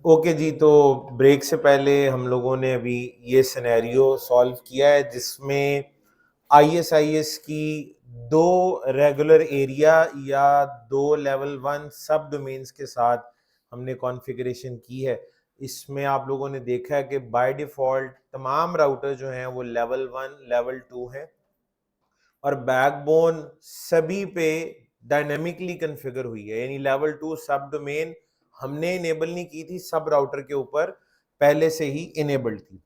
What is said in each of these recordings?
Okay जी, तो break से पहले हम लोगों ने अभी ये सिनेरियो सॉल्व किया है जिसमें आईएसआईएस की दो रेगुलर एरिया या दो लेवल वन सब डोमेन्स के साथ हमने कॉन्फ़िगरेशन की है। इसमें आप लोगों ने देखा है कि बाय डिफ़ॉल्ट तमाम राउटर जो हैं वो लेवल वन लेवल टू हैं और बैकबोन सभी पे डायनेमिकली कॉन्फ़िगर हुई है, यानी लेवल टू सब डोमेन हमने इनेबल नहीं की थी, सब राउटर के ऊपर पहले से ही इनेबल्ड थी।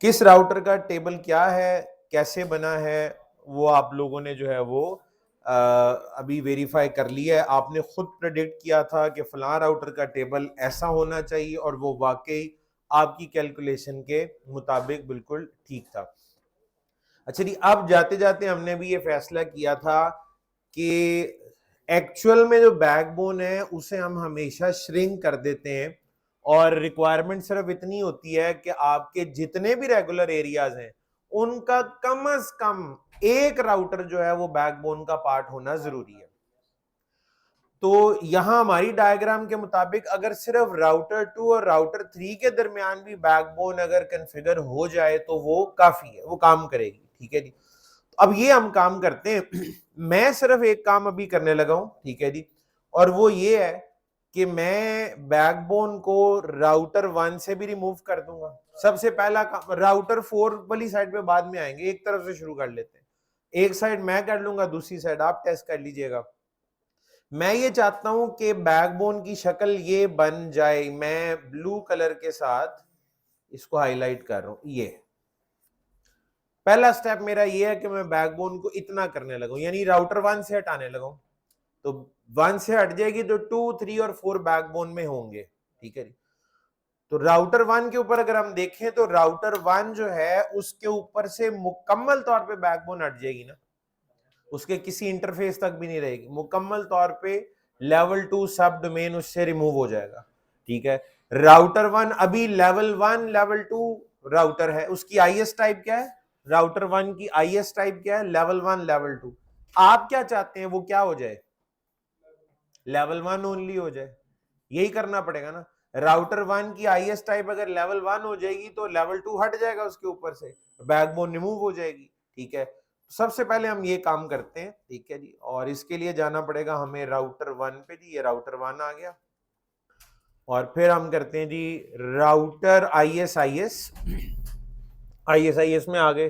किस राउटर का टेबल क्या है, कैसे बना है, वो आप लोगों ने जो है वो अभी वेरीफाई कर लिया है। आपने खुद प्रेडिक्ट किया था कि फलां राउटर का टेबल ऐसा होना चाहिए और वो वाकई आपकी कैलकुलेशन के मुताबिक बिल्कुल ठीक था। अच्छा जी, अब जाते जाते हमने भी ये फैसला किया था कि एक्चुअल में जो बैकबोन है उसे हम हमेशा श्रिंक कर देते हैं और रिक्वायरमेंट सिर्फ इतनी होती है कि आपके जितने भी रेगुलर एरियाज हैं उनका कम से कम एक राउटर जो है वो बैकबोन का पार्ट होना जरूरी है। तो यहां हमारी डायग्राम के मुताबिक अगर सिर्फ राउटर 2 और राउटर 3 के दरमियान भी बैकबोन अगर कॉन्फ़िगर हो जाए तो वो काफी है, वो काम करेगी। ठीक है जी, अब ये हम काम करते हैं। मैं सिर्फ एक काम अभी करने लगा हूं, ठीक है जी, और वो ये है कि मैं बैकबोन को राउटर 1 से भी रिमूव कर दूंगा। सबसे पहला काम, राउटर 4 वाली साइड पे बाद में आएंगे, एक तरफ से शुरू कर लेते हैं। एक साइड मैं कर लूंगा, दूसरी साइड आप टेस्ट कर लीजिएगा। मैं ये चाहता हूं कि बैकबोन की शक्ल ये बन जाए। मैं ब्लू कलर के साथ इसको हाईलाइट कर रहा हूं। ये पहला स्टेप मेरा ये है कि मैं बैकबोन को इतना करने लगा, यानी राउटर 1 से हटाने लगा। तो 1 से हट जाएगी तो 2, 3 और 4 बैकबोन में होंगे। ठीक है जी, तो राउटर 1 के ऊपर अगर हम देखें तो राउटर 1 जो है उसके ऊपर से मुकम्मल तौर पे बैकबोन हट जाएगी ना, उसके किसी इंटरफेस तक भी नहीं रहेगी, मुकम्मल तौर पे लेवल 2 सब डोमेन उससे रिमूव हो जाएगा। ठीक है, राउटर 1 अभी लेवल 1 लेवल 2 राउटर है, उसकी आईएस टाइप क्या है? राउटर 1 की आईएस टाइप क्या है? Level 1 level 2। आप क्या चाहते हैं वो क्या हो जाए? लेवल 1 ओनली हो जाए। यही करना पड़ेगा ना। राउटर 1 की आईएस टाइप अगर लेवल 1 हो जाएगी तो लेवल 2 हट जाएगा उसके ऊपर से, बैकबोन रिमूव हो जाएगी। ठीक है, सबसे पहले हम ये काम करते हैं। ठीक है जी, और इसके लिए जाना पड़ेगा हमें राउटर 1 पे जी। ये राउटर 1 आ गया और फिर हम करते हैं जी राउटर आईएसआईएस। आईएसआईएस में आ गए,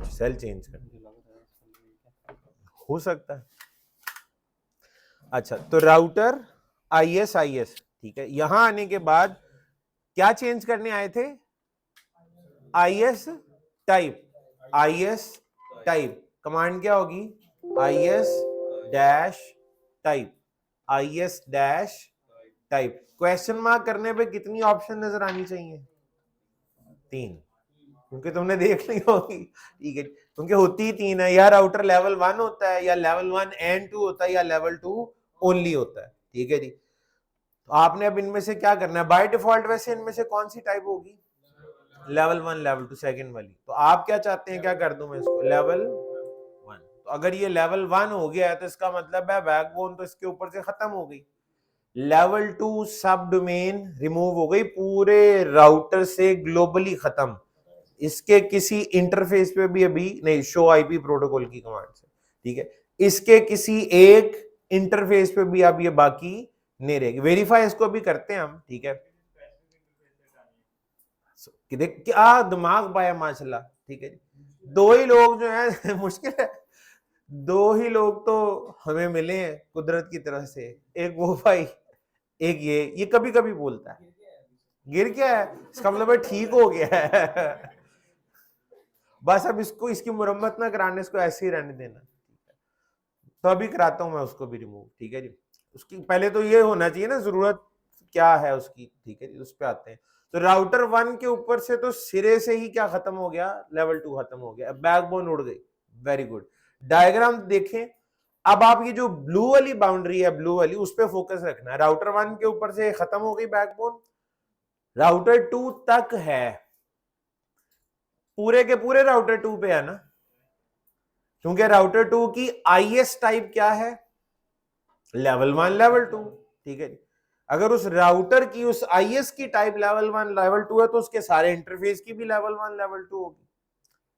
सेल चेंज कर हो सकता है। अच्छा, तो राउटर आईएसआईएस, ठीक है, यहां आने के बाद क्या चेंज करने आए थे? IS type. IS type command क्या होगी? IS dash type. IS dash type. Question mark करने पे कितनी ऑप्शन नजर आनी चाहिए? 3, क्योंकि तुमने देख ली होगी। ठीक है, क्योंकि होती ही 3 है, या राउटर लेवल 1 होता है, या लेवल 1 एंड 2 होता है, या लेवल 2 ओनली होता है। ठीक है जी, तो आपने अब इनमें से क्या करना है? बाय डिफॉल्ट वैसे इनमें से कौन सी टाइप होगी? लेवल 1 लेवल 2 सेकंड वाली। तो आप क्या चाहते हैं, क्या कर दूं मैं इसको? लेवल 1। तो अगर ये लेवल 1 हो गया है तो इसका मतलब है बैकबोन तो इसके ऊपर से खत्म हो गई। लेवल 2 सब डोमेन रिमूव हो गई पूरे राउटर से, ग्लोबली खत्म। इसके किसी इंटरफेस पे भी अभी नहीं, शो आईपी प्रोटोकॉल की कमांड से। ठीक है, इसके किसी एक इंटरफेस पे भी अब ये बाकी नहीं रहेगी। वेरीफाई इसको भी करते हैं हम। ठीक है, देख क्या दिमाग पाया माशाल्लाह। ठीक है, दो ही लोग जो है मुश्किल है, दो ही लोग तो हमें मिले हैं कुदरत की तरफ से। एक वो भाई, एक ये कभी कभी बोलता है गिर गया है, इसका मतलब है ठीक हो गया है। बस अब इसको, इसकी मुरम्मत ना कराने, इसको ऐसे ही रहने देना। तो अभी कराता हूं मैं उसको भी रिमूव। ठीक है जी, उसकी पहले तो ये होना चाहिए ना जरूरत क्या है उसकी। ठीक है जी, उस पर आते हैं। तो राउटर 1 के ऊपर से तो सिरे से ही क्या खत्म हो गया? लेवल 2 खत्म हो गया, बैकबोन उड़ गई। वेरी गुड, डायग्राम देखें। अब आप ये जो ब्लू वाली बाउंड्री है, ब्लू वाली, उस पर फोकस रखना है। राउटर 1 के ऊपर से खत्म हो गई बैकबोन, राउटर 2 तक है, पूरे के पूरे राउटर 2 पे है ना, क्योंकि राउटर 2 की आईएस टाइप क्या है? लेवल 1 लेवल 2, ठीक है जी। अगर उस राउटर की उस आईएस की टाइप लेवल 1 लेवल 2 है तो उसके सारे इंटरफेस की भी लेवल 1 लेवल 2 होगी,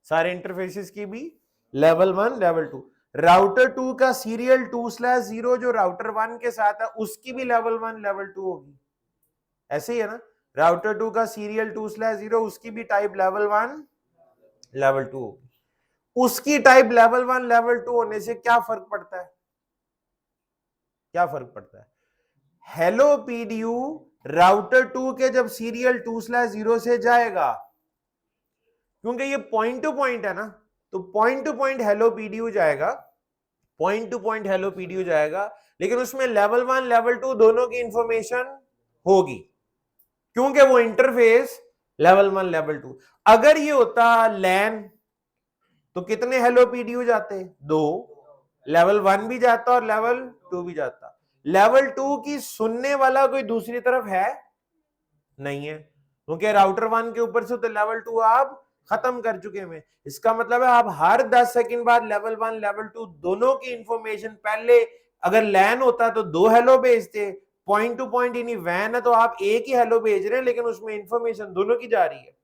सारे इंटरफेसेस की भी लेवल 1 लेवल 2। राउटर 2 का सीरियल 2/0 जो राउटर 1 के साथ है उसकी भी लेवल 1 लेवल 2 होगी, ऐसे ही है ना। राउटर 2 का सीरियल 2/0 उसकी भी टाइप लेवल 1 लेवल 2 होगी। उसकी टाइप लेवल 1 लेवल 2 होने से क्या फर्क पड़ता है, क्या फर्क पड़ता है? हेलो पीडीयू राउटर 2 के जब सीरियल 2/0 से जाएगा, क्योंकि ये पॉइंट टू पॉइंट है ना, तो point two point hello PDU जाएगा, point two point hello PDU जाएगा, लेकिन उसमें लेवल 1 लेवल 2 दोनों की इंफॉर्मेशन होगी, क्योंकि वो इंटरफेस लेवल 1 लेवल 2। अगर ये होता लैन तो कितने हेलो पीडीयू जाते? 2, लेवल 1 भी जाता और लेवल 2 भी जाता। लेवल 2 की सुनने वाला कोई दूसरी तरफ है नहीं है, क्योंकि राउटर 1 के ऊपर से तो लेवल 2 आप खत्म कर चुके हैं। इसका मतलब है आप हर 10 सेकंड बाद लेवल 1 लेवल 2 दोनों की इंफॉर्मेशन, पहले अगर लैन होता तो 2 हेलो भेजते, पॉइंट टू पॉइंट यानी वैन है तो आप एक ही हेलो भेज रहे हैं, लेकिन उसमें इंफॉर्मेशन दोनों की जा रही है।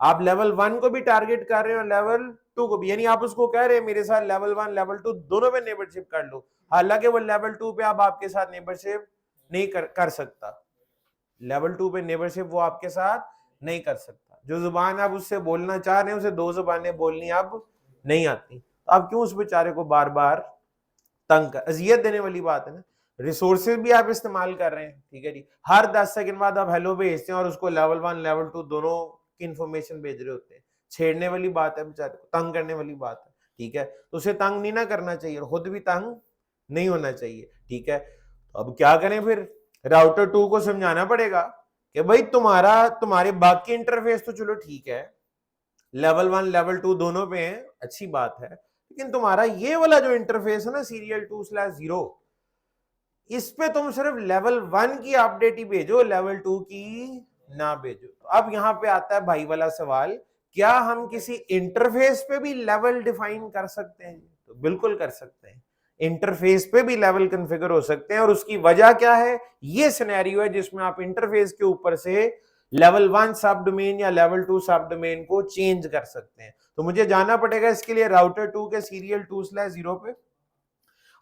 आप लेवल 1 को भी टारगेट कर रहे हो, लेवल 2 को भी, यानी आप उसको कह रहे हैं मेरे साथ लेवल 1 लेवल 2 दोनों पे नेबरशिप कर लो, हालांकि वो लेवल 2 पे अब आपके साथ नेबरशिप नहीं कर सकता, लेवल 2 पे नेबरशिप वो आपके साथ नहीं कर सकता। जो जुबान आप उससे बोलना चाह रहे हैं उसे 2 जुबानें बोलनी अब नहीं आती, तो आप क्यों उस बेचारे को बार बार तंग कर, अजियत देने वाली बात है ना। रिसोर्सेज भी आप इस्तेमाल कर रहे हैं, ठीक है जी, हर 10 सेकंड बाद आप हेलो भेजते हैं और उसको लेवल 1 लेवल 2 दोनों की इंफॉर्मेशन भेज रहे होते हैं। छेड़ने वाली बात है, बेचारे को तंग करने वाली बात है, ठीक है। तो उसे तंग नहीं ना करना चाहिए, खुद भी तंग नहीं होना चाहिए, ठीक है। तो अब क्या करें फिर? राउटर 2 को समझाना पड़ेगा कि भाई तुम्हारे बाकी इंटरफेस तो चलो ठीक है, लेवल 1 लेवल 2 दोनों पे हैं, अच्छी बात है, लेकिन तुम्हारा ये वाला जो इंटरफेस है ना सीरियल 2/0, इस पे तुम सिर्फ लेवल 1 की अपडेट ही भेजो, लेवल 2 की ना भेजो। तो अब यहां पे आता है भाई वाला सवाल, क्या हम किसी इंटरफेस पे भी लेवल डिफाइन कर सकते हैं? तो बिल्कुल कर सकते हैं, इंटरफेस पे भी लेवल कॉन्फ़िगर हो सकते हैं, और उसकी वजह क्या है? ये सिनेरियो है जिसमें आप इंटरफेस के ऊपर से लेवल 1 सब डोमेन या लेवल 2 सब डोमेन को चेंज कर सकते हैं। तो मुझे जाना पड़ेगा इसके लिए राउटर 2 के सीरियल 2/0 पे।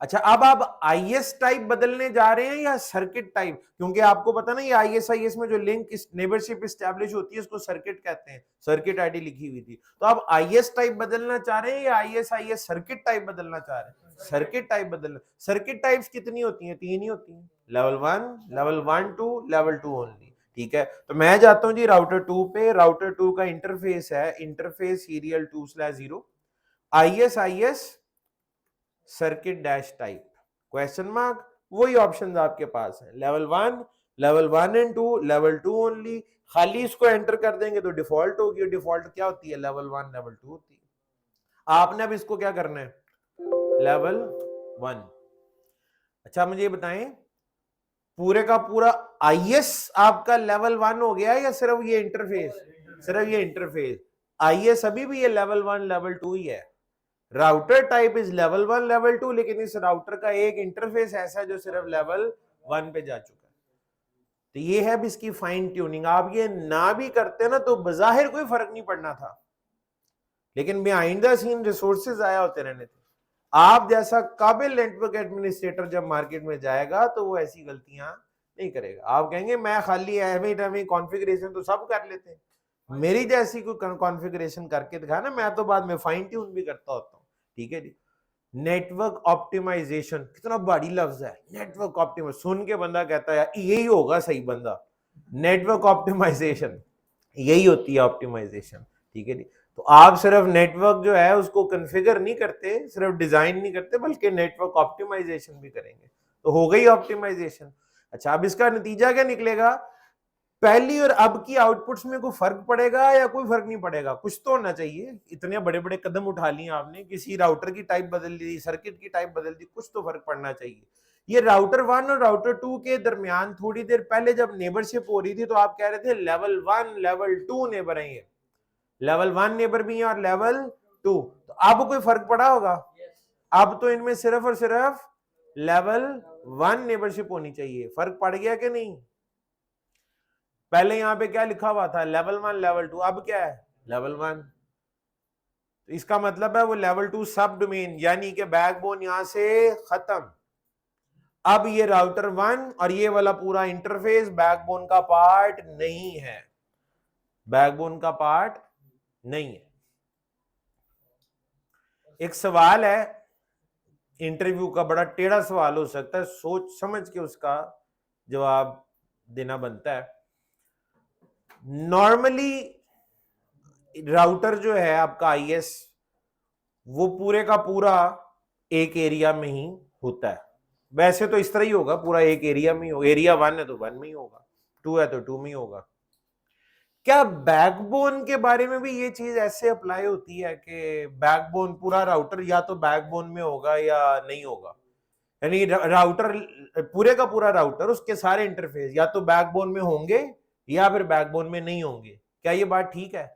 अच्छा, अब आप आईएस टाइप बदलने जा रहे हैं या सर्किट टाइप? क्योंकि आपको पता ना ये आईएस में जो लिंक नेबरशिप एस्टैब्लिश होती है उसको सर्किट कहते हैं, सर्किट आईडी लिखी हुई थी। तो आप आईएस टाइप बदलना चाह रहे हैं या आईएस सर्किट टाइप बदलना चाह रहे हैं? सर्किट टाइप बदलना। सर्किट टाइप्स कितनी होती हैं? 3 ही होती हैं, लेवल 1 लेवल 1 2 लेवल 2 ओनली, ठीक है। तो मैं जाता हूं जी राउटर 2 पे, राउटर 2 का इंटरफेस है interface serial 2/0 IS circuit dash type question mark. वही ऑप्शन आपके पास है, लेवल 1 एंड 2 लेवल 2 ओनली। खाली इसको एंटर कर देंगे तो डिफॉल्ट होगी, और डिफॉल्ट क्या होती है? लेवल 1 लेवल 2 होती है। आपने अब इसको क्या करना है? लेवल 1। अच्छा मुझे ये बताएं, पूरे का पूरा आईएस आपका लेवल 1 हो गया या सिर्फ ये इंटरफेस? सिर्फ ये इंटरफेस। आईएस अभी भी ये लेवल 1 लेवल 2 ही है। Router type is level 1 level 2, लेकिन इस राउटर का एक इंटरफेस ऐसा है जो सिर्फ लेवल 1 पे जा चुका है। तो ये है भी इसकी फाइन ट्यूनिंग। आप ये ना भी करते ना तो बजाहिर कोई फर्क नहीं पड़ना था, लेकिन बिहाइंड द सीन रिसोर्सेज आया होते रहने थे। आप जैसा काबिल नेटवर्क एडमिनिस्ट्रेटर जब मार्केट में जाएगा तो वो ऐसी गलतियां नहीं करेगा। आप कहेंगे मैं खाली एवरी कॉन्फ़िगरेशन तो सब कर लेते हैं, मेरी जैसी कोई कॉन्फ़िगरेशन करके दिखा ना, मैं तो बाद में फाइन ट्यून भी करता होता हूँ, ठीक है जी। नेटवर्क ऑप्टिमाइजेशन कितना बड़ी लफ्ज है, नेटवर्क ऑप्टिमाइजेशन सुन के बंदा कहता है यही होगा सही बंदा। नेटवर्क ऑप्टिमाइजेशन यही होती है ऑप्टिमाइजेशन, ठीक है जी। तो आप सिर्फ नेटवर्क जो है उसको कॉन्फ़िगर नहीं करते, सिर्फ डिजाइन नहीं करते, बल्कि नेटवर्क ऑप्टिमाइजेशन भी करेंगे, तो हो गई ऑप्टिमाइजेशन। अच्छा, अब इसका नतीजा क्या निकलेगा? पहली और अब की आउटपुट्स में कोई फर्क पड़ेगा या कोई फर्क नहीं पड़ेगा? कुछ तो होना चाहिए, इतने बड़े बड़े कदम उठा लिए आपने, किसी राउटर की टाइप बदल दी, सर्किट की टाइप बदल दी, कुछ तो फर्क पड़ना चाहिए। ये राउटर 1 और राउटर 2 के दरमियान थोड़ी देर पहले जब नेबरशिप हो रही थी तो आप कह रहे थे लेवल 1 लेवल 2 नेबर है, ये लेवल 1 नेबर भी है और लेवल 2, तो अब कोई फर्क पड़ा होगा? अब तो इनमें सिर्फ और सिर्फ लेवल 1 नेबरशिप होनी चाहिए। फर्क पड़ गया कि नहीं? पहले यहां पे क्या लिखा हुआ था, लेवल 1 लेवल 2, अब क्या है, लेवल 1। तो इसका मतलब है वो लेवल 2 सब डोमेन, यानी कि बैकबोन यहां से खत्म। अब ये राउटर 1 और ये वाला पूरा इंटरफेस बैकबोन का पार्ट नहीं है, बैकबोन का पार्ट नहीं है। एक सवाल है इंटरव्यू का, बड़ा टेढ़ा सवाल हो सकता है, सोच समझ के उसका जवाब देना बनता है। नॉर्मली राउटर जो है आपका आईएस, वो पूरे का पूरा एक एरिया में ही होता है। वैसे तो इस तरह ही होगा, पूरा एक एरिया में ही होगा, एरिया 1 है तो 1 में ही होगा, 2 है तो 2 में ही होगा। क्या बैकबोन के बारे में भी ये चीज ऐसे अप्लाई होती है कि बैकबोन पूरा राउटर या तो बैकबोन में होगा या नहीं होगा, यानी राउटर पूरे का पूरा राउटर उसके सारे इंटरफेस या तो बैकबोन में होंगे या फिर बैकबोन में नहीं होंगे? क्या ये बात ठीक है?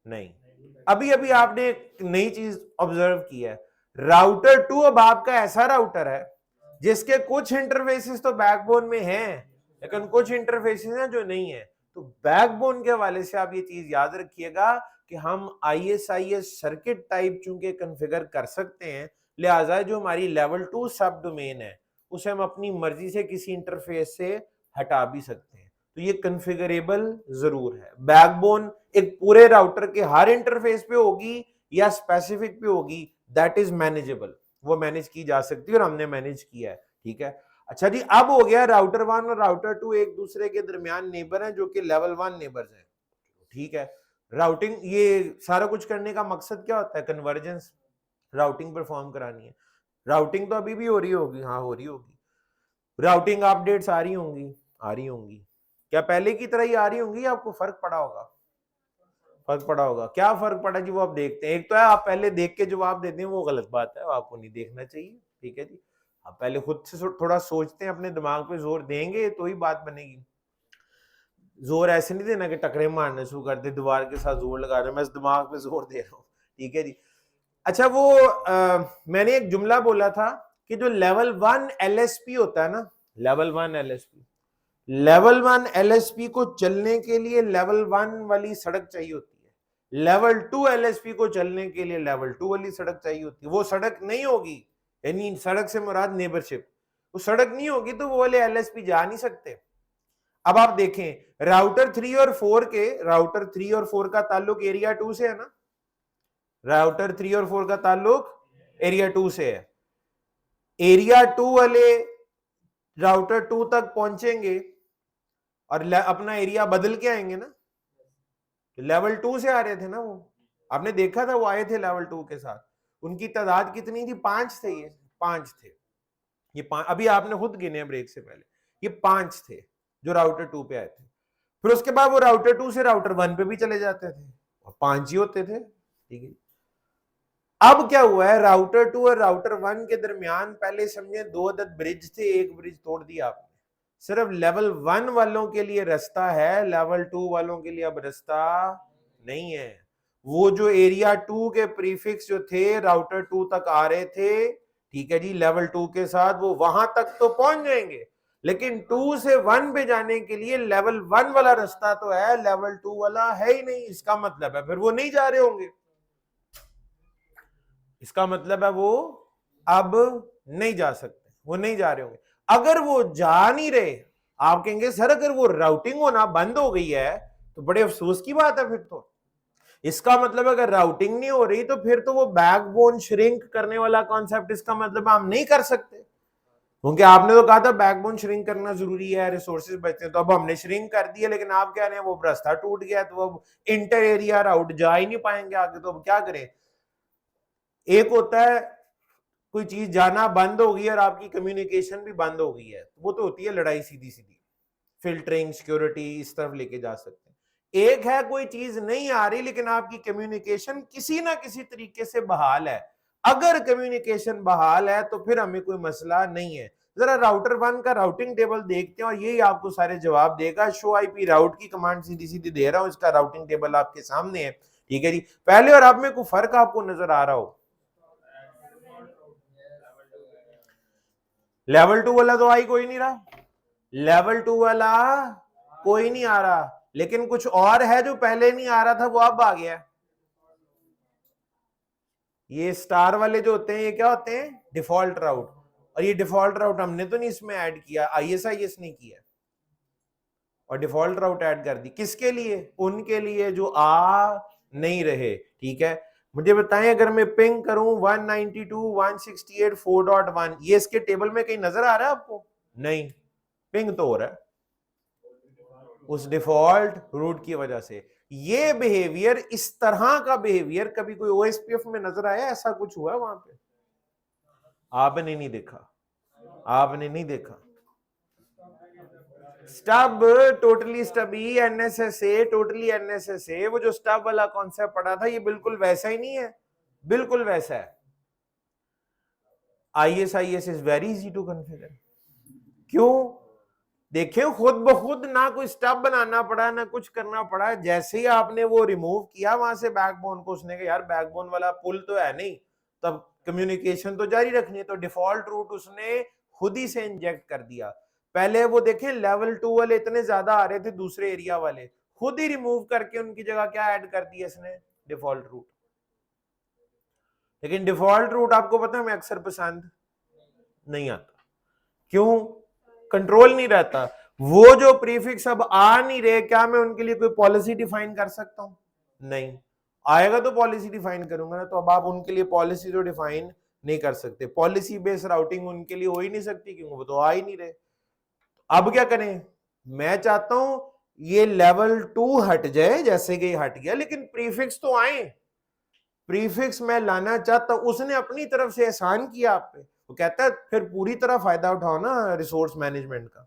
नहीं। अभी अभी आपने एक नई चीज ऑब्जर्व की है, राउटर 2 अब आपका ऐसा राउटर है जिसके कुछ इंटरफेसेस तो बैकबोन में हैं, लेकिन कुछ इंटरफेसेस हैं जो नहीं है। तो बैकबोन के हवाले से आप ये चीज याद रखिएगा कि हम ISIS सर्किट टाइप चूंकि कॉन्फ़िगर कर सकते हैं, लिहाजा जो हमारी लेवल 2 सब डोमेन है उसे हम अपनी मर्जी से किसी इंटरफेस से हटा भी सकते हैं। तो ये कॉन्फ़िगरेबल जरूर है। बैकबोन एक पूरे राउटर के हर इंटरफेस पे होगी या स्पेसिफिक पे होगी, दैट इज मैनेजेबल, वो मैनेज की जा सकती है और हमने मैनेज किया है, ठीक है। अच्छा जी, अब हो गया राउटर 1 और राउटर 2 एक दूसरे के दरमियान नेबर हैं जो कि लेवल 1 नेबर्स हैं, ठीक है। राउटिंग, ये सारा कुछ करने का मकसद क्या होता है, कन्वर्जेंस, राउटिंग परफॉर्म करानी है। राउटिंग तो अभी भी हो रही होगी, हाँ हो रही होगी। राउटिंग अपडेट्स आ रही होंगी, आ रही होंगी। क्या पहले की तरह ही आ रही होंगी या आपको फर्क पड़ा होगा? फर्क पड़ा होगा। क्या फर्क पड़ा जी, वो आप देखते हैं। एक तो है आप पहले देख के जवाब देते हैं, वो गलत बात है, आपको नहीं देखना चाहिए, ठीक है जी। आप पहले खुद से थोड़ा सोचते हैं, अपने दिमाग पे जोर देंगे तो ही बात बनेगी। जोर ऐसे नहीं देना कि टकरे मारने शुरू कर दे, दीवार के साथ जोर लगा रहे, मैं इस दिमाग पे जोर दे रहा हूँ, ठीक है जी। अच्छा वो मैंने एक जुमला बोला था कि जो लेवल 1 LSP होता है ना, लेवल 1 LSP, लेवल 1 LSP को चलने के लिए लेवल 1 वाली सड़क चाहिए होती है, लेवल 2 LSP को चलने के लिए लेवल 2 वाली सड़क चाहिए होती है। वो सड़क नहीं होगी, यानी सड़क से मुराद नेबरशिप, वो सड़क नहीं होगी तो वो वाले LSP जा नहीं सकते। अब आप देखें राउटर 3 और 4 के, राउटर 3 और 4 का ताल्लुक एरिया 2 से है ना, राउटर 3 और 4 का ताल्लुक एरिया 2 से है। एरिया 2 वाले राउटर 2 तक पहुंचेंगे और अपना एरिया बदल के आएंगे ना, लेवल 2 से आ रहे थे ना वो, आपने देखा था वो आए थे लेवल 2 के साथ। उनकी तादाद कितनी थी, 5 थे, ये 5 थे, ये 5 अभी आपने खुद गिने ब्रेक से पहले, ये 5 थे जो राउटर 2 पे आए थे। फिर उसके बाद वो राउटर 2 से राउटर 1 पे भी चले जाते थे और 5 ही होते थे, ठीक है। अब क्या हुआ है, राउटर 2 और राउटर 1 के दरमियान पहले समझे 2 अदद ब्रिज थे, एक ब्रिज तोड़ दिया आपने, सिर्फ लेवल 1 वालों के लिए रास्ता है, लेवल 2 वालों के लिए अब रास्ता नहीं है। वो जो एरिया 2 के प्रीफिक्स जो थे राउटर 2 तक आ रहे थे, ठीक है जी, लेवल 2 के साथ वो वहां तक तो पहुंच जाएंगे, लेकिन 2 से 1 पे जाने के लिए लेवल 1 वाला रास्ता तो है, लेवल 2 वाला है ही नहीं। इसका मतलब है फिर वो नहीं जा रहे होंगे, इसका मतलब है वो अब नहीं जा सकते, वो नहीं जा रहे होंगे। अगर वो जा नहीं रहे, आप कहेंगे सर अगर वो राउटिंग होना बंद हो गई है तो बड़े अफसोस की बात है। फिर तो इसका मतलब अगर राउटिंग नहीं हो रही तो फिर तो वो बैकबोन श्रिंक करने वाला कॉन्सेप्ट, इसका मतलब हम नहीं कर सकते, क्योंकि आपने तो कहा था बैकबोन श्रिंक करना जरूरी है, रिसोर्सेज बचते हैं, तो अब हमने श्रिंक कर दिया, लेकिन आप कह रहे हैं वो रास्ता टूट गया तो अब इंटर एरिया राउट जा ही नहीं पाएंगे आगे, तो अब क्या करें। एक होता है कोई चीज जाना बंद हो गई और आपकी कम्युनिकेशन भी बंद हो गई है, वो तो होती है लड़ाई सीधी सीधी, फिल्टरिंग सिक्योरिटी इस तरफ लेके जा सकते हैं। एक है कोई चीज नहीं आ रही लेकिन आपकी कम्युनिकेशन किसी ना किसी तरीके से बहाल है, अगर कम्युनिकेशन बहाल है तो फिर हमें कोई मसला नहीं है। जरा राउटर 1 का राउटिंग टेबल देखते हैं और यही आपको सारे जवाब देगा। शो आईपी राउट की कमांड सीधी सीधी दे रहा हूं, इसका राउटिंग टेबल आपके सामने है, ठीक है जी। पहले और अब में कोई फर्क आपको नजर आ रहा हो? लेवल 2 वाला तो आई कोई नहीं रहा, लेवल 2 वाला कोई नहीं आ रहा, लेकिन कुछ और है जो पहले नहीं आ रहा था वो अब आ गया। ये स्टार वाले जो होते हैं ये क्या होते हैं, डिफॉल्ट राउट, और ये डिफॉल्ट राउट हमने तो नहीं इसमें ऐड किया, ISIS ने किया और डिफॉल्ट राउट ऐड कर दी। किसके लिए, उनके लिए जो आ नहीं रहे। ठीक है, मुझे बताएं अगर मैं पिंग करूं 192.168.4.1, ये इसके टेबल में कहीं नजर आ रहा है आपको? नहीं, पिंग तो हो रहा है उस डिफॉल्ट रूट की वजह से। ये बिहेवियर, इस तरह का बिहेवियर कभी कोई OSPF में नजर आया? ऐसा कुछ हुआ वहां पे? आपने नहीं देखा, आपने नहीं देखा। Stub totally stubby NSSA totally NSSA, वो जो स्टब वाला कॉन्सेप्ट पढ़ा था ये बिल्कुल वैसा ही नहीं है, बिल्कुल वैसा है। ISIS is very easy to configure. क्यों? देखिए खुद ब खुद ना कोई स्टब बनाना पड़ा ना कुछ करना पड़ा, जैसे ही आपने वो रिमूव किया वहां से बैकबोन को, उसने कहा यार बैकबोन वाला पुल तो है नहीं, तब कम्युनिकेशन तो जारी रखनी है, तो डिफॉल्ट रूट उसने खुद ही से इंजेक्ट कर दिया। पहले वो देखें लेवल 2 वाले इतने ज्यादा आ रहे थे दूसरे एरिया वाले, खुद ही रिमूव करके उनकी जगह क्या ऐड कर दिया इसने, डिफॉल्ट रूट। लेकिन डिफॉल्ट रूट आपको पता है मैं अक्सर पसंद नहीं आता। क्यों? कंट्रोल नहीं रहता। वो जो प्रीफिक्स अब आ नहीं रहे, क्या मैं उनके लिए कोई पॉलिसी डिफाइन कर सकता हूं? नहीं। आएगा तो पॉलिसी डिफाइन करूंगा ना, तो अब आप उनके लिए पॉलिसी तो डिफाइन नहीं कर सकते, पॉलिसी बेस्ड राउटिंग उनके लिए हो ही नहीं सकती क्योंकि वो तो आ ही नहीं रहे। अब क्या करें? मैं चाहता हूं ये लेवल 2 हट जाए, जैसे कि हट गया, लेकिन प्रीफिक्स तो आए। प्रीफिक्स मैं लाना चाहता हूं, उसने अपनी तरफ से एहसान किया आप पे, वो कहता है फिर पूरी तरह फायदा उठाओ ना रिसोर्स मैनेजमेंट का।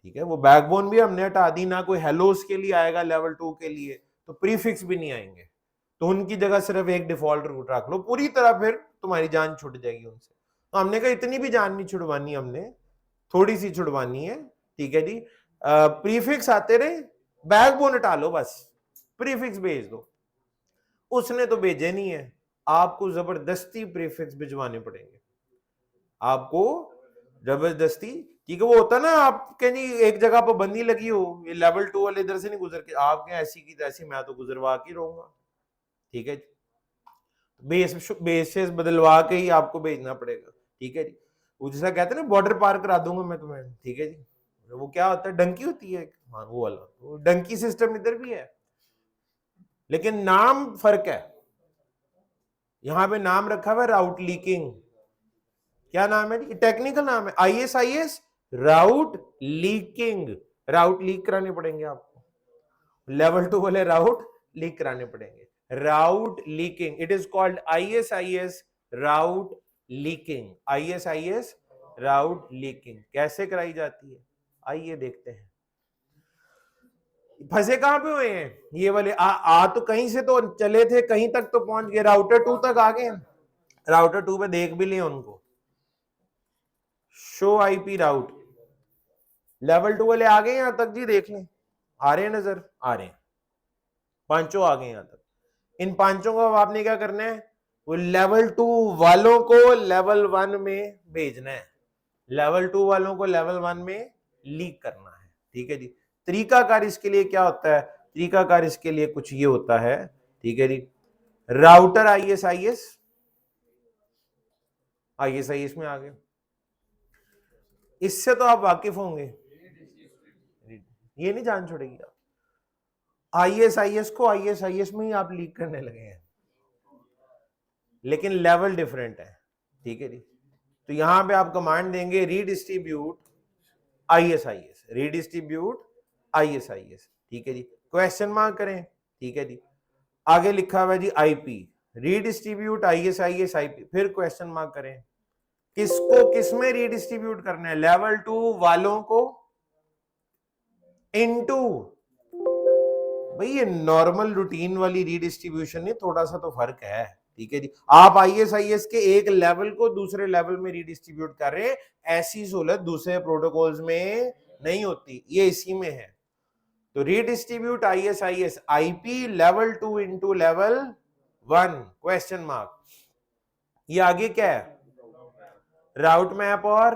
ठीक है, वो बैकबोन भी हमने हटा दी, ना कोई हेलोस के लिए आएगा लेवल 2 के लिए, तो प्रीफिक्स भी नहीं आएंगे, तो उनकी जगह सिर्फ एक डिफॉल्ट रूट रख लो, पूरी तरह फिर तुम्हारी जान छुट जाएगी उनसे। तो हमने कहा इतनी भी जान नहीं छुड़वानी, हमने थोड़ी सी छुड़वानी है। ठीक है जी, प्रीफिक्स आते रहे, बैकबोन हटा लो, बस प्रीफिक्स भेज दो। उसने तो भेजे नहीं है, आपको जबरदस्ती प्रीफिक्स भिजवाने पड़ेंगे, आपको जबरदस्ती। ठीक है, वो होता ना आपके जी एक जगह पर बंदी लगी हो, ये लेवल 2 वाले इधर से नहीं गुजर के, आपके ऐसी की तैसी मैं तो गुजरवा के रहूंगा। ठीक है, बेसिस बदलवा के ही आपको भेजना पड़ेगा। ठीक है जी, वो जैसा कहते हैं ना बॉर्डर पार करा दूंगा मैं तुम्हें। ठीक है जी, वो क्या होता है, डंकी होती है, हाँ वो वाला, वो डंकी सिस्टम इधर भी है, लेकिन नाम फर्क है। यहां पे नाम रखा हुआ है राउट लीकिंग। क्या नाम है? टेक्निकल नाम है ISIS राउट लीकिंग। राउट लीक कराने पड़ेंगे आपको, लेवल 2 वाले राउट लीक कराने पड़ेंगे, route leaking, it is called ISIS route leaking. ISIS route leaking कैसे कराई जाती है, आइए देखते हैं। फंसे कहां पे हुए हैं ये वाले? तो कहीं से तो चले थे, कहीं तक तो पहुंच गए, राउटर 2 तक आ गए। राउटर 2 पे देख भी लिए उनको, शो IP राउट, लेवल 2 वाले आ गए यहां तक जी, देख लें, आ रहे हैं, नजर आ रहे हैं, पांचों आ गए यहां तक। इन पांचों को आपने क्या करना है, वो लेवल 2 वालों को लेवल 1 में भेजना है, लेवल 2 वालों को लेवल 1 में लीक करना है। ठीक है जी, तरीकाकार इसके लिए क्या होता है, तरीकाकार इसके लिए कुछ ये होता है। ठीक है जी, राउटर ISIS में आ गए, इससे तो आप वाकिफ होंगे, ये नहीं जान छोड़ेगी आप। ISIS को ISIS में ही आप लीक करने लगे हैं, लेकिन लेवल डिफरेंट है। ठीक है जी, तो यहां पे आप कमांड देंगे रीडिस्ट्रीब्यूट ISIS, रीडिस्ट्रीब्यूट ISIS। ठीक है जी, क्वेश्चन मार्क करें। ठीक है जी, आगे लिखा हुआ है जी IP, रीडिस्ट्रीब्यूट ISIS IP, फिर क्वेश्चन मार्क करें, किसको किसमें रीडिस्ट्रीब्यूट करना है, लेवल 2 वालों को इनटू, भाई ये नॉर्मल रूटीन वाली रीडिस्ट्रीब्यूशन है, थोड़ा सा तो फर्क है। ठीक है जी, आप ISIS के एक लेवल को दूसरे लेवल में रीडिस्ट्रीब्यूट कर रहे हैं, ऐसी सहूलत दूसरे प्रोटोकॉल्स में नहीं होती, ये इसी में है। तो redistribute ISIS IP level 2 into level 1 question mark. ये आगे क्या है, राउट मैप और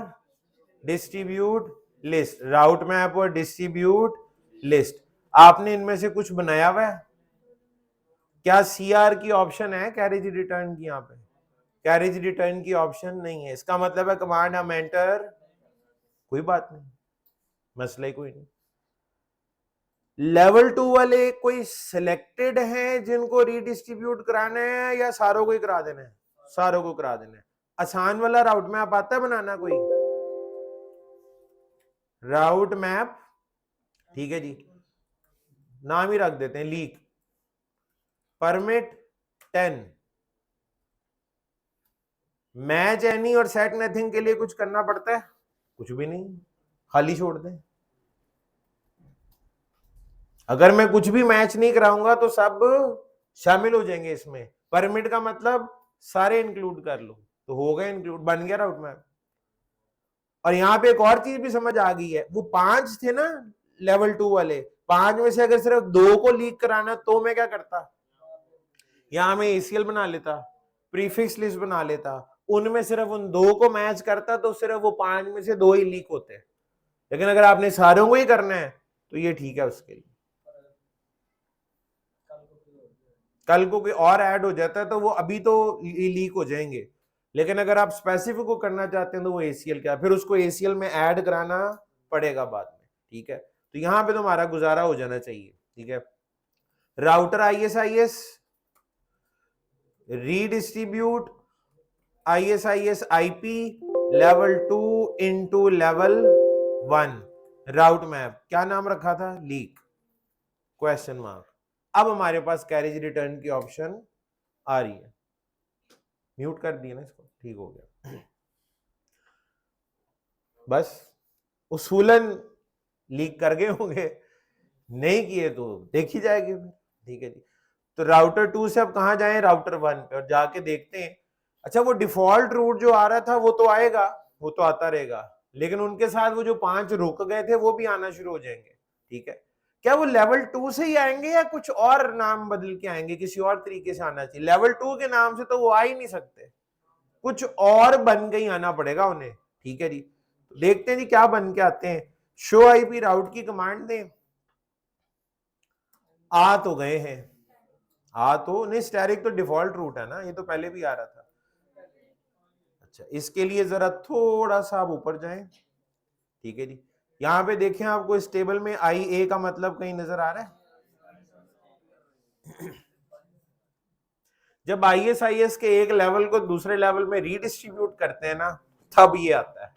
डिस्ट्रीब्यूट लिस्ट, राउट मैप और डिस्ट्रीब्यूट लिस्ट। आपने इनमें से कुछ बनाया हुआ है क्या? सीआर की ऑप्शन है कैरेज रिटर्न की? यहाँ पे कैरेज रिटर्न की ऑप्शन नहीं है, इसका मतलब है कमांड हम एंटर, कोई बात नहीं, मसला ही कोई नहीं। लेवल 2 वाले कोई सिलेक्टेड हैं जिनको रीडिस्ट्रीब्यूट कराना है या सारों को ही करा देना है? सारों को करा देना है। आसान वाला राउट मैप आता है बनाना कोई? राउट मैप, ठीक है जी, नाम ही रख देते हैं लीक, परमिट 10, मैच एनी और सेट नथिंग के लिए कुछ करना पड़ता है? कुछ भी नहीं, खाली छोड़ दें। अगर मैं कुछ भी मैच नहीं कराऊंगा तो सब शामिल हो जाएंगे इसमें। परमिट का मतलब सारे इंक्लूड कर लो, तो हो गए इंक्लूड, बन गया राउट मैप। और यहां पे एक और चीज भी समझ आ गई है, वो 5 थे ना लेवल 2 वाले, 5 में से अगर सिर्फ 2 को लीक कराना तो मैं क्या करता? यहां मैं एसीएल बना लेता, प्रीफिक्स लिस्ट बना लेता, उनमें सिर्फ उन 2 को मैच करता तो सिर्फ वो 5 में से 2 ही लीक होते। लेकिन अगर आपने सारों को ही करना है तो ये ठीक है उसके लिए। कल को कोई और ऐड हो जाता है तो वो अभी तो लीक हो जाएंगे, लेकिन अगर आप स्पेसिफिक को करना चाहते हैं तो वो एसीएल क्या, फिर उसको एसीएल में ऐड कराना पड़ेगा बाद में, ठीक है? तो यहां पे तो हमारा गुजारा हो जाना चाहिए, ठीक है? Router ISIS redistribute ISIS IP level 2 into level 1, राउट मैप क्या नाम रखा था? Leak, question mark. अब हमारे पास कैरेज रिटर्न की ऑप्शन आ रही है, म्यूट कर दिया ना इसको, ठीक हो गया। बस उसूलन लीक कर गए होंगे, नहीं किए तो देखी जाएगी, ठीक है जी। तो राउटर 2 से अब कहां जाएं? राउटर 1 पे, और जाके देखते हैं। अच्छा, वो डिफॉल्ट रूट जो आ रहा था वो तो आएगा, वो तो आता रहेगा, लेकिन उनके साथ वो जो 5 रुक गए थे वो भी आना शुरू हो जाएंगे, ठीक है? क्या वो लेवल 2 से ही आएंगे या कुछ और नाम बदल के आएंगे, किसी और तरीके से आना चाहिए? लेवल 2 के नाम से तो वो आ ही नहीं सकते, कुछ और बन के ही आना पड़ेगा उन्हें, ठीक है जी। देखते हैं जी क्या बन के आते हैं। शो आईपी राउट की कमांड दें, आ तो गए हैं, आ तो नहीं, स्टैरिक तो डिफॉल्ट रूट है ना, ये तो पहले भी आ रहा था। अच्छा, इसके लिए जरा थोड़ा सा आप ऊपर जाएं, ठीक है जी। यहां पे देखें, आपको इस टेबल में आई ए का मतलब कहीं नजर आ रहा है? जब ISIS के एक लेवल को दूसरे लेवल में रीडिस्ट्रीब्यूट करते हैं ना, तब ये आता है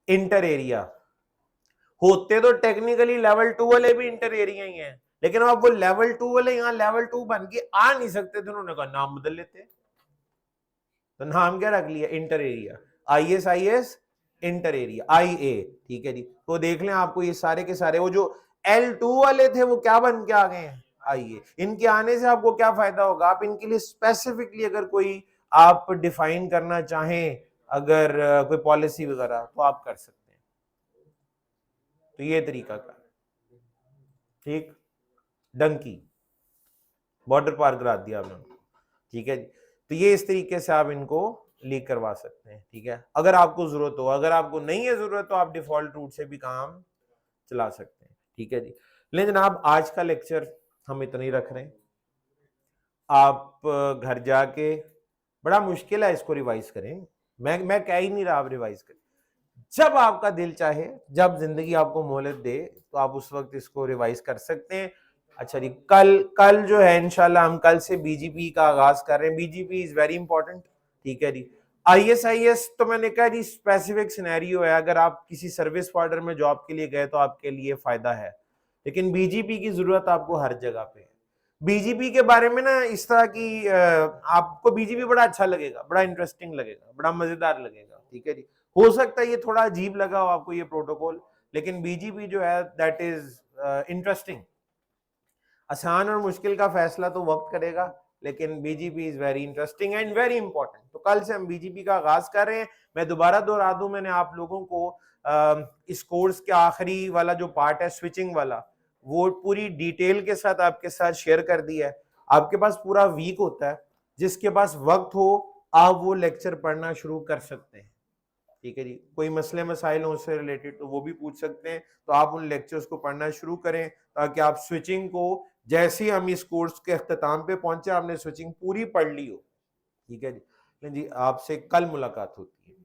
इंटर एरिया। होते तो टेक्निकली लेवल 2 वाले भी इंटर एरिया ही हैं, लेकिन अब वो लेवल 2 वाले यहाँ लेवल 2 बन के आ नहीं सकते थे, उन्होंने कहा नाम बदल लेते, तो नाम क्या रख लिया? Inter area, ISIS inter area, IA, ठीक है जी। तो देख लें, आपको ये सारे के सारे वो जो L2 वाले थे वो क्या बन के आ गए हैं? IA। इनके आने से आपको क्या फायदा होगा? आप इनके लिए स्पेसिफिकली अगर कोई आप डिफाइन करना चाहें, अगर कोई पॉलिसी वगैरह, तो आप कर सकते हैं। तो ये तरीका का, ठीक, डंकी बॉर्डर पार करा दिया आपने, ठीक है जी। तो ये इस तरीके से आप इनको लीक करवा सकते हैं, ठीक है, अगर आपको जरूरत हो। अगर आपको नहीं है जरूरत तो आप डिफॉल्ट रूट से भी काम चला सकते हैं, ठीक है जी। लेकिन जनाब, आज का लेक्चर हम इतना ही रख रहे हैं। आप घर जाके, बड़ा मुश्किल है इसको रिवाइज करें, मैं कह ही नहीं रहा, आप रिवाइज करें जब आपका दिल चाहे, जब जिंदगी आपको मोहलत दे, तो आप उस वक्त इसको रिवाइज कर सकते हैं। अच्छा जी, कल जो है इंशाल्लाह हम कल से बीजीपी का आगाज कर रहे हैं। बीजीपी इज वेरी इंपॉर्टेंट, ठीक है जी। ISIS तो मैंने कहा जी स्पेसिफिक सिनेरियो है, अगर आप किसी सर्विस प्रोवाइडर में जॉब के लिए गए तो आपके लिए फायदा है, लेकिन बीजीपी की जरूरत आपको हर जगह पे है। बीजीपी के बारे में ना इस तरह की आपको बीजीपी बड़ा अच्छा लगेगा, बड़ा इंटरेस्टिंग लगेगा, बड़ा मजेदार लगेगा, ठीक है जी। हो सकता है ये थोड़ा अजीब लगा हो आपको ये प्रोटोकॉल, लेकिन बीजीपी जो है दैट इज इंटरेस्टिंग। आसान और मुश्किल का फैसला तो वक्त करेगा, लेकिन BGP is very interesting and very important. तो कल से हम बीजीपी का आगाज कर रहे हैं। मैं दोबारा दोहरा दूं, मैंने आप लोगों को इस कोर्स के आखिरी वाला जो पार्ट है स्विचिंग वाला, वो पूरी डिटेल के साथ आपके साथ शेयर कर दिया है। आपके पास पूरा वीक होता है, जिसके पास वक्त हो आप वो लेक्चर पढ़ना शुरू कर सकते हैं। ठीक है जी। कोई मसले मसाइल हो उससे रिलेटेड तो वो भी पूछ सकते हैं, तो आप उन लेक्चर्स को पढ़ना शुरू करें ताकि आप स्विचिंग को, जैसे ही हम इस कोर्स के अख्ताम पे पहुंचे आपने स्विचिंग पूरी पढ़ ली हो। ठीक है जी। जी आपसे कल मुलाकात होती है।